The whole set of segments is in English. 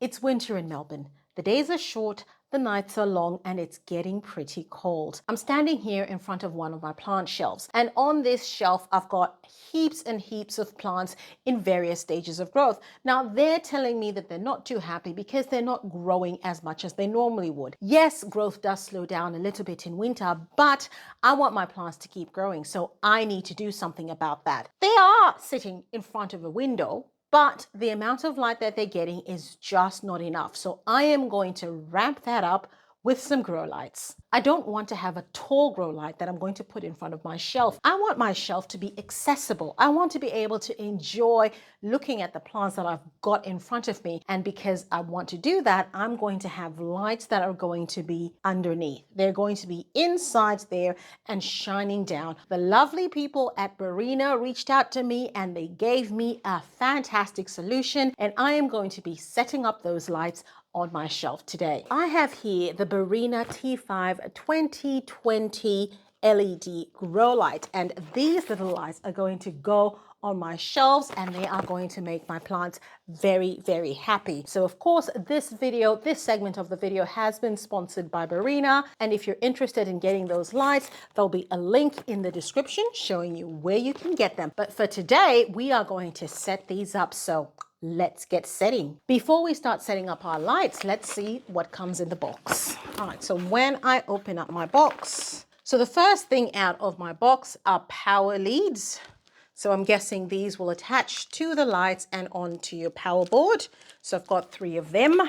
It's winter in Melbourne. The days are short, the nights are long, and it's getting pretty cold. I'm standing here in front of one of my plant shelves, and on this shelf, I've got heaps and heaps of plants in various stages of growth. Now, they're telling me that they're not too happy because they're not growing as much as they normally would. Yes, growth does slow down a little bit in winter, but I want my plants to keep growing, so I need to do something about that. They are sitting in front of a window, but the amount of light that they're getting is just not enough. So I am going to ramp that up with some grow lights. I don't want to have a tall grow light that I'm going to put in front of my shelf. I want my shelf to be accessible. I want to be able to enjoy looking at the plants that I've got in front of me. And because I want to do that, I'm going to have lights that are going to be underneath. They're going to be inside there and shining down. The lovely people at Barina reached out to me and they gave me a fantastic solution, and I am going to be setting up those lights on my shelf today. I have here the Barina T5 2020 LED grow light, and these little lights are going to go on my shelves and they are going to make my plants very, very happy. So of course, this segment of the video has been sponsored by Barina. And if you're interested in getting those lights, there'll be a link in the description showing you where you can get them. But for today, we are going to set these up. So let's get setting. Before we start setting up our lights, let's see what comes in the box. All right, so when I open up my box, so the first thing out of my box are power leads. So I'm guessing these will attach to the lights and onto your power board. So I've got 3 of them.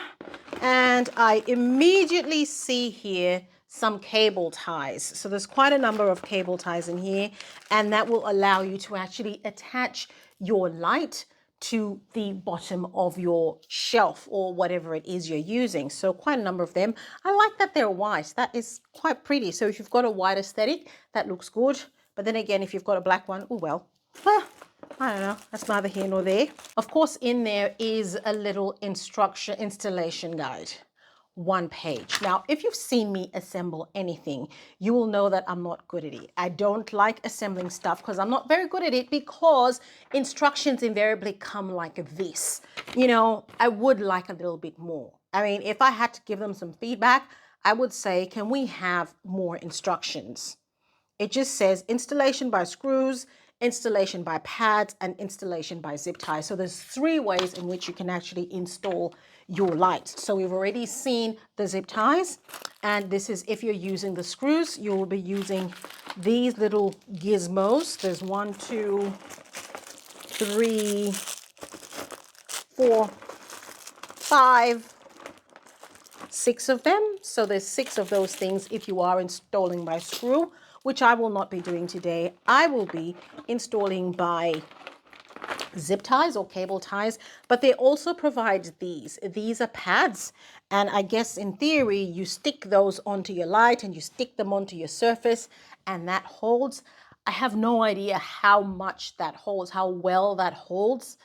And I immediately see here some cable ties. So there's quite a number of cable ties in here, and that will allow you to actually attach your light to the bottom of your shelf or whatever it is you're using. So quite a number of them. I like that they're white. That is quite pretty. So if you've got a white aesthetic, that looks good. But then again, if you've got a black one, oh well. I don't know, that's neither here nor there. Of course, in there is a little installation guide. 1 page. Now, if you've seen me assemble anything, you will know that I'm not good at it. I don't like assembling stuff because I'm not very good at it, because instructions invariably come like this. You know, I would like a little bit more. I mean, if I had to give them some feedback, I would say, can we have more instructions? It just says installation by screws, installation by pads, and installation by zip ties. So there's 3 ways in which you can actually install your lights. So we've already seen the zip ties, and this is if you're using the screws, you'll be using these little gizmos. There's 1, 2, 3, 4, 5, 6 of them. So there's 6 of those things if you are installing by screw, which I will not be doing today. I will be installing by zip ties or cable ties, but they also provide these. These are pads, and I guess in theory you stick those onto your light and you stick them onto your surface, and that holds. I have no idea how much that holds, how well that holds.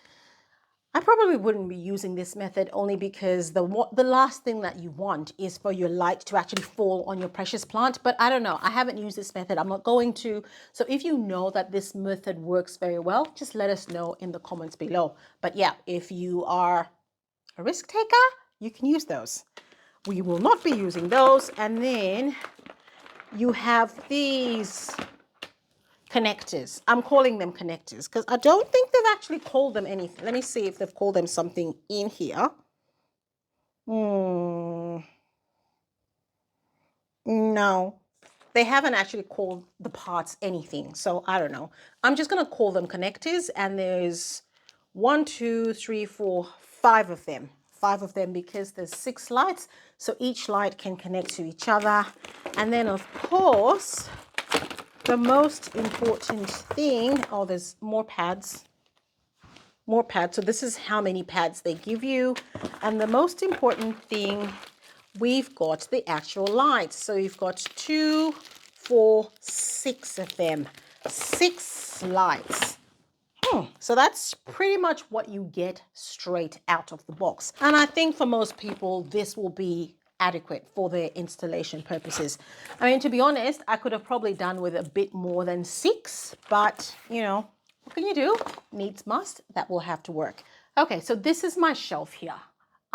I probably wouldn't be using this method only because the last thing that you want is for your light to actually fall on your precious plant. But I don't know. I haven't used this method. I'm not going to. So if you know that this method works very well, just let us know in the comments below. But yeah, if you are a risk taker, you can use those. We will not be using those. And then you have these connectors. I'm calling them connectors because I don't think they've actually called them anything. Let me see if they've called them something in here. No, they haven't actually called the parts anything. So I don't know. I'm just going to call them connectors. And there's 1, 2, 3, 4, 5 of them. 5 of them because there's 6 lights. So each light can connect to each other. And then of course, the most important thing, oh, there's more pads. More pads. So this is how many pads they give you. And the most important thing, we've got the actual lights. So you've got 2, 4, 6 of them. 6 lights. So that's pretty much what you get straight out of the box. And I think for most people, this will be adequate for their installation purposes. I mean, to be honest, I could have probably done with a bit more than 6, but you know, what can you do? Needs must, that will have to work. Okay, so this is my shelf here.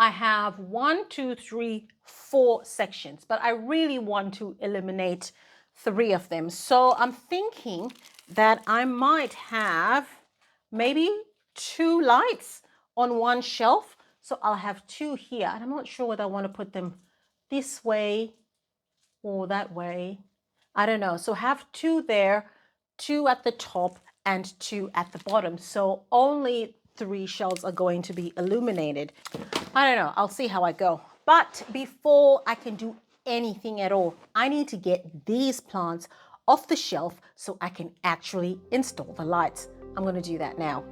I have 1, 2, 3, 4 sections, but I really want to eliminate 3 of them. So I'm thinking that I might have maybe 2 lights on one shelf. So I'll have 2 here, and I'm not sure whether I want to put them this way or that way. I don't know. So have 2 there, 2 at the top and 2 at the bottom. So only 3 shelves are going to be illuminated. I don't know. I'll see how I go. But before I can do anything at all, I need to get these plants off the shelf so I can actually install the lights. I'm going to do that now.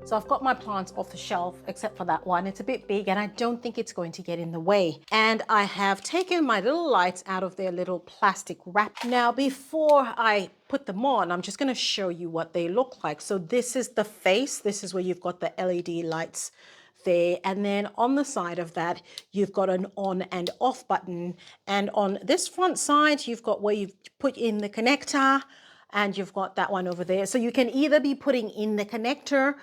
So I've got my plants off the shelf, except for that one. It's a bit big and I don't think it's going to get in the way. And I have taken my little lights out of their little plastic wrap. Now, before I put them on, I'm just going to show you what they look like. So this is the face. This is where you've got the LED lights there, and then on the side of that you've got an on and off button, and on this front side you've got where you've put in the connector, and you've got that one over there. So you can either be putting in the connector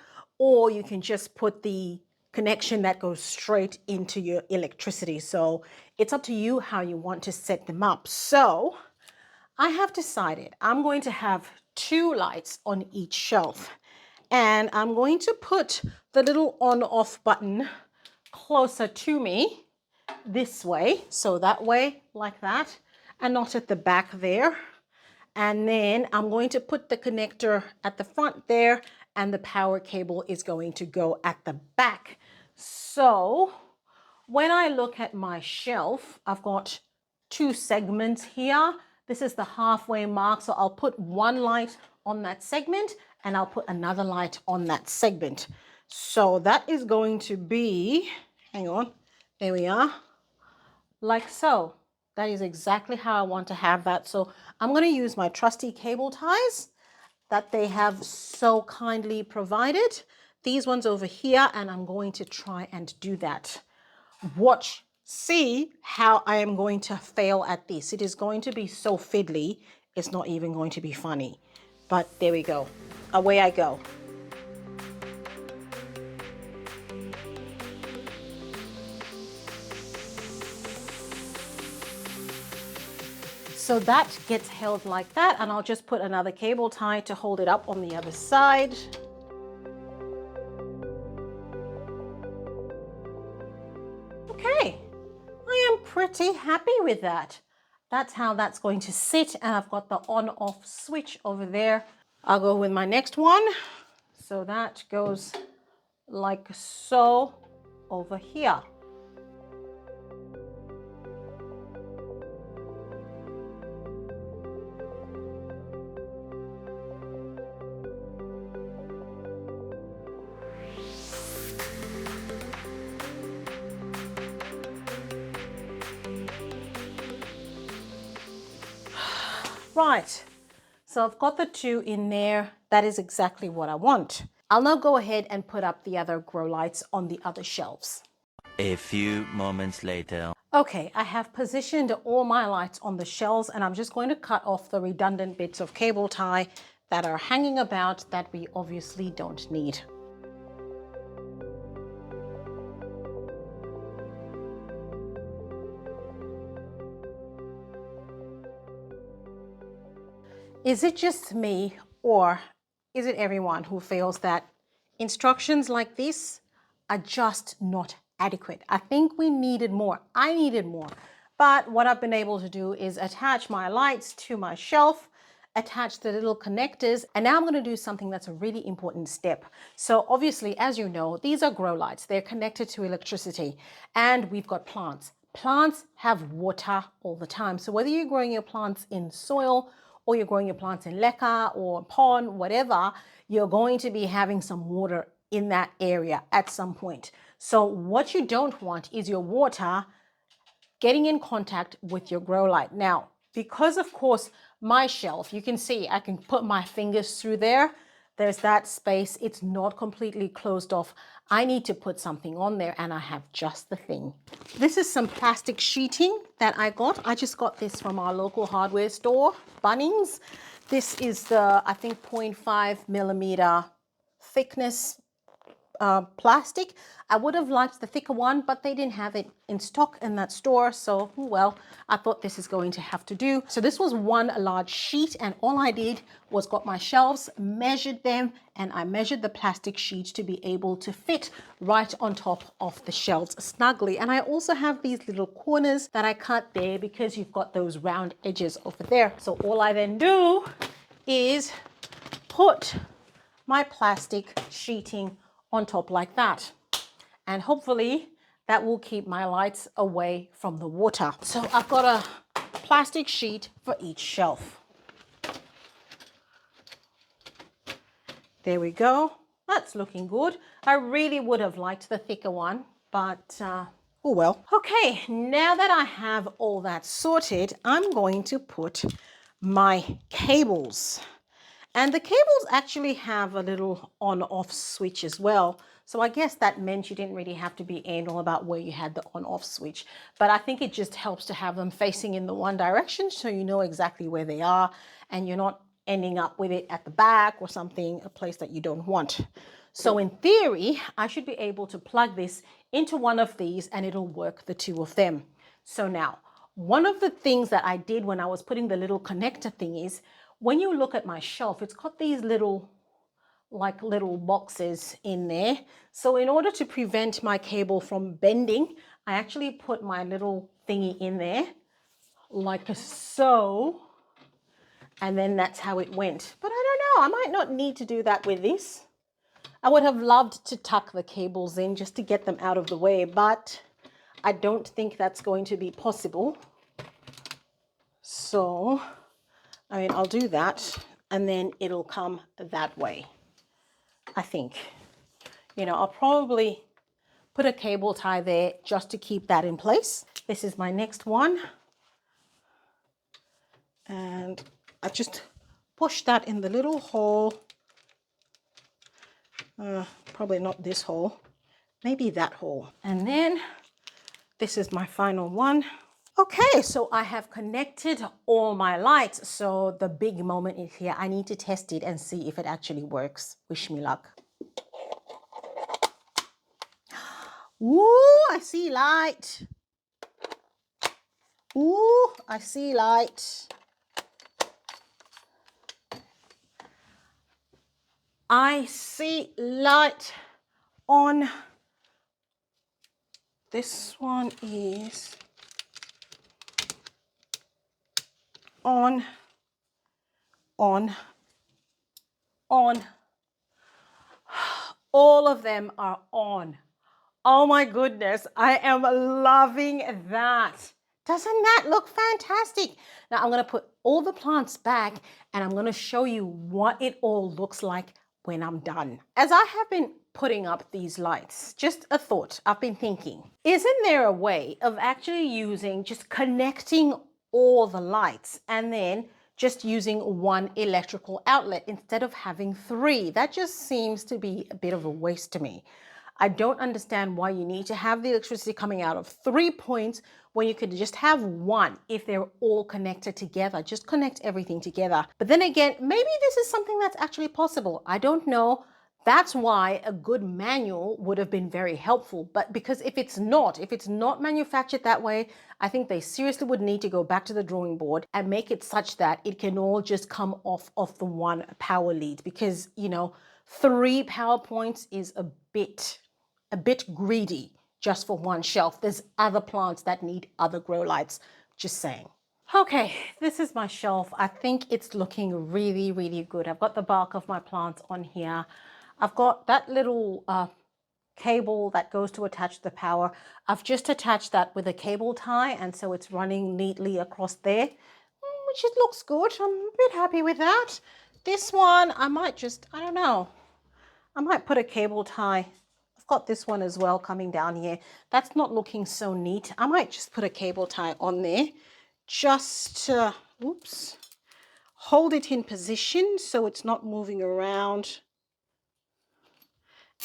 or you can just put the connection that goes straight into your electricity. So it's up to you how you want to set them up. So I have decided I'm going to have 2 lights on each shelf, and I'm going to put the little on-off button closer to me this way. So that way, like that, and not at the back there. And then I'm going to put the connector at the front there, and the power cable is going to go at the back. So when I look at my shelf, I've got 2 segments here. This is the halfway mark. So I'll put 1 light on that segment and I'll put another light on that segment. So that is going to be, hang on, there we are, like so. That is exactly how I want to have that. So I'm going to use my trusty cable ties that they have so kindly provided. These ones over here, and I'm going to try and do that. Watch, see how I am going to fail at this. It is going to be so fiddly, it's not even going to be funny. But there we go. Away I go. So that gets held like that, and I'll just put another cable tie to hold it up on the other side. Okay, I am pretty happy with that. That's how that's going to sit, and I've got the on-off switch over there. I'll go with my next one. So that goes like so over here. Right, so I've got the 2 in there. That is exactly what I want. I'll now go ahead and put up the other grow lights on the other shelves. A few moments later. Okay, I have positioned all my lights on the shelves, and I'm just going to cut off the redundant bits of cable tie that are hanging about that we obviously don't need. Is it just me, or is it everyone who feels that instructions like this are just not adequate? I think we needed more. I needed more. But what I've been able to do is attach my lights to my shelf, attach the little connectors, and now I'm going to do something that's a really important step. So obviously, as you know, these are grow lights. They're connected to electricity, and we've got plants. Plants have water all the time. So whether you're growing your plants in soil, or you're growing your plants in leca or pond, whatever, you're going to be having some water in that area at some point. So what you don't want is your water getting in contact with your grow light. Now, because of course my shelf, you can see I can put my fingers through there. There's that space. It's not completely closed off. I need to put something on there, and I have just the thing. This is some plastic sheeting that I got. I just got this from our local hardware store, Bunnings. This is the, I think, 0.5 millimeter thickness plastic. I would have liked the thicker one, but they didn't have it in stock in that store. So, well, I thought this is going to have to do. So this was one large sheet, and all I did was got my shelves, measured them, and I measured the plastic sheet to be able to fit right on top of the shelves snugly. And I also have these little corners that I cut there because you've got those round edges over there. So all I then do is put my plastic sheeting on top like that, and hopefully that will keep my lights away from the water. So I've got a plastic sheet for each shelf. There we go. That's looking good. I really would have liked the thicker one, but oh well. Okay, now that I have all that sorted, I'm going to put my cables. And the cables actually have a little on-off switch as well. So I guess that meant you didn't really have to be anal about where you had the on-off switch. But I think it just helps to have them facing in the one direction so you know exactly where they are and you're not ending up with it at the back or something, a place that you don't want. So in theory, I should be able to plug this into one of these and it'll work the two of them. So now, one of the things that I did when I was putting the little connector thing is, when you look at my shelf, it's got these little boxes in there. So in order to prevent my cable from bending, I actually put my little thingy in there like so. And then that's how it went. But I don't know, I might not need to do that with this. I would have loved to tuck the cables in just to get them out of the way, but I don't think that's going to be possible. So I mean, I'll do that and then it'll come that way, I think. You know, I'll probably put a cable tie there just to keep that in place. This is my next one. And I just push that in the little hole. Probably not this hole, maybe that hole. And then this is my final one. Okay, so I have connected all my lights. So the big moment is here. I need to test it and see if it actually works. Wish me luck. Ooh, I see light. Ooh, I see light. I see light on. This one is on. All of them are on. Oh my goodness, I am loving that. Doesn't that look fantastic? Now I'm going to put all the plants back and I'm going to show you what it all looks like when I'm done. As I have been putting up these lights, just a thought I've been thinking, isn't there a way of actually using, just connecting all the lights and then just using one electrical outlet instead of having three? That just seems to be a bit of a waste to me. I don't understand why you need to have the electricity coming out of 3 points when you could just have one if they're all connected together. Just connect everything together. But then again, maybe this is something that's actually possible. I don't know. That's why a good manual would have been very helpful. But because if it's not manufactured that way, I think they seriously would need to go back to the drawing board and make it such that it can all just come off of the one power lead. Because, you know, 3 power points is a bit greedy just for one shelf. There's other plants that need other grow lights, just saying. Okay, this is my shelf. I think it's looking really, really good. I've got the bark of my plants on here. I've got that little cable that goes to attach the power. I've just attached that with a cable tie, and so it's running neatly across there, which it looks good. I'm a bit happy with that. This one, I might just, I don't know, I might put a cable tie. I've got this one as well coming down here. That's not looking so neat. I might just put a cable tie on there just to, oops, hold it in position so it's not moving around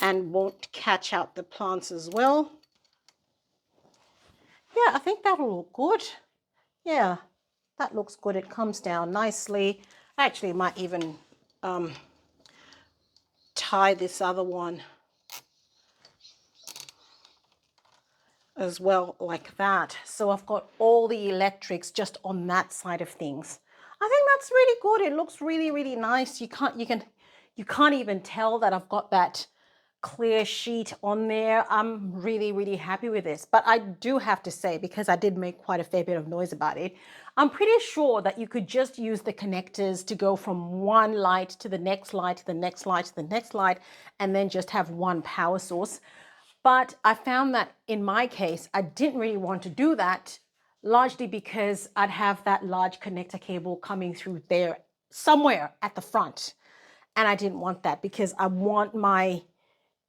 and won't catch out the plants as well. Yeah, I think that'll look good. Yeah, that looks good. It comes down nicely. I actually might even tie this other one as well, like that. So I've got all the electrics just on that side of things. I think that's really good. It looks really, really nice. You can't even tell that I've got that clear sheet on there. I'm really, really happy with this. But I do have to say, because I did make quite a fair bit of noise about it, I'm pretty sure that you could just use the connectors to go from one light to the next light, to the next light, to the next light, and then just have one power source. But I found that in my case, I didn't really want to do that, largely because I'd have that large connector cable coming through there somewhere at the front. And I didn't want that because I want my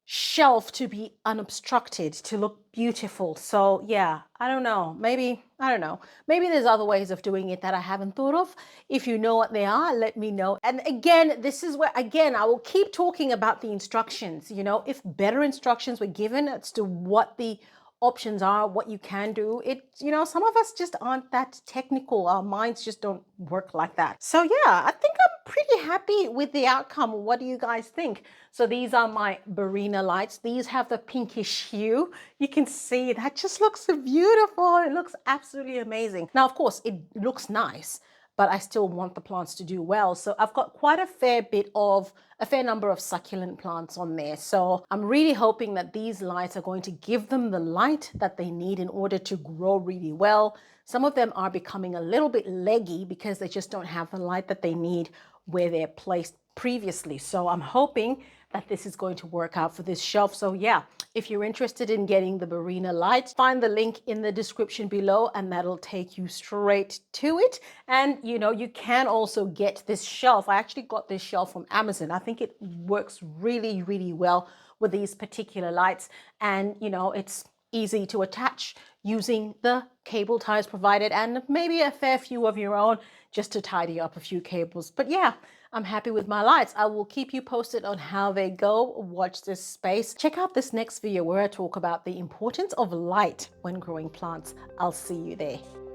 shelf to be unobstructed, to look beautiful. So yeah, I don't know. Maybe, I don't know. Maybe there's other ways of doing it that I haven't thought of. If you know what they are, let me know. And again, this is where, again, I will keep talking about the instructions. You know, if better instructions were given as to what the options are, what you can do, you know, some of us just aren't that technical. Our minds just don't work like that. So yeah, I think I'm pretty happy with the outcome. What do you guys think? So these are my Barina lights. These have the pinkish hue. You can see that just looks so beautiful. It looks absolutely amazing. Now, of course, it looks nice, but I still want the plants to do well. So I've got quite a fair number of succulent plants on there. So I'm really hoping that these lights are going to give them the light that they need in order to grow really well. Some of them are becoming a little bit leggy because they just don't have the light that they need where they're placed previously. So I'm hoping that this is going to work out for this shelf. So yeah, if you're interested in getting the Barina lights, find the link in the description below and that'll take you straight to it. And you know, you can also get this shelf. I actually got this shelf from Amazon. I think it works really, really well with these particular lights. And you know, it's easy to attach using the cable ties provided and maybe a fair few of your own just to tidy up a few cables. But yeah, I'm happy with my lights. I will keep you posted on how they go. Watch this space. Check out this next video where I talk about the importance of light when growing plants. I'll see you there.